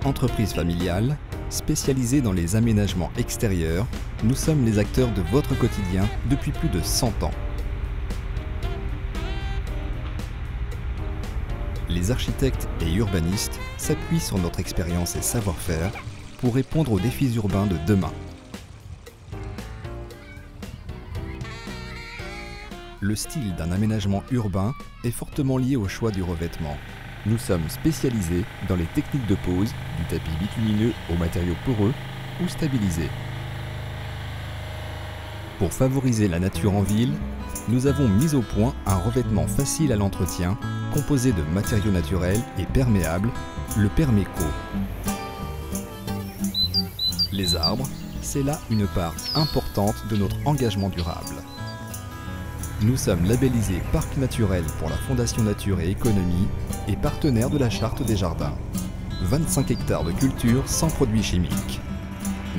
Entreprise familiale, spécialisée dans les aménagements extérieurs, nous sommes les acteurs de votre quotidien depuis plus de 100 ans. Les architectes et urbanistes s'appuient sur notre expérience et savoir-faire pour répondre aux défis urbains de demain. Le style d'un aménagement urbain est fortement lié au choix du revêtement. Nous sommes spécialisés dans les techniques de pose, du tapis bitumineux aux matériaux poreux ou stabilisés. Pour favoriser la nature en ville, nous avons mis au point un revêtement facile à l'entretien, composé de matériaux naturels et perméables, le Perméco. Les arbres, c'est là une part importante de notre engagement durable. Nous sommes labellisés Parc naturel pour la Fondation Nature et Économie et partenaires de la Charte des jardins. 25 hectares de culture sans produits chimiques.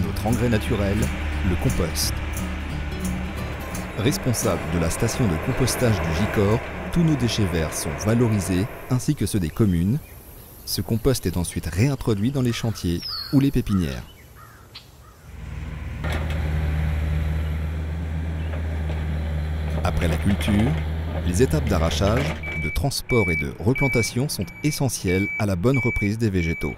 Notre engrais naturel, le compost. Responsable de la station de compostage du Gicor, tous nos déchets verts sont valorisés ainsi que ceux des communes. Ce compost est ensuite réintroduit dans les chantiers ou les pépinières. Après la culture, les étapes d'arrachage, de transport et de replantation sont essentielles à la bonne reprise des végétaux.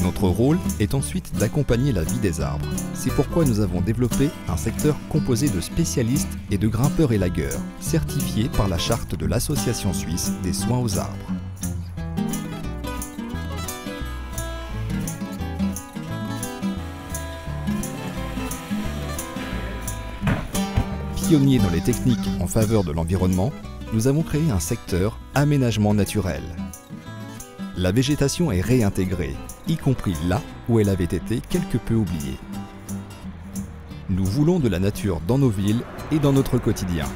Notre rôle est ensuite d'accompagner la vie des arbres. C'est pourquoi nous avons développé un secteur composé de spécialistes et de grimpeurs élagueurs, certifiés par la charte de l'Association suisse des soins aux arbres. Pionniers dans les techniques en faveur de l'environnement, nous avons créé un secteur aménagement naturel. La végétation est réintégrée, y compris là où elle avait été quelque peu oubliée. Nous voulons de la nature dans nos villes et dans notre quotidien.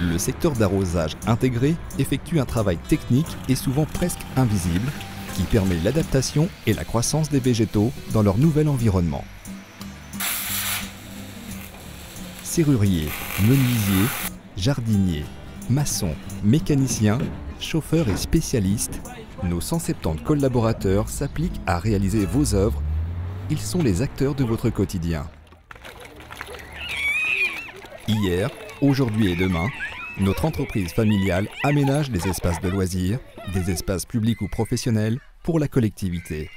Le secteur d'arrosage intégré effectue un travail technique et souvent presque invisible qui permet l'adaptation et la croissance des végétaux dans leur nouvel environnement. Serruriers, menuisiers, jardiniers, maçons, mécaniciens, chauffeurs et spécialistes, nos 170 collaborateurs s'appliquent à réaliser vos œuvres. Ils sont les acteurs de votre quotidien. Hier, aujourd'hui et demain, notre entreprise familiale aménage des espaces de loisirs, des espaces publics ou professionnels pour la collectivité.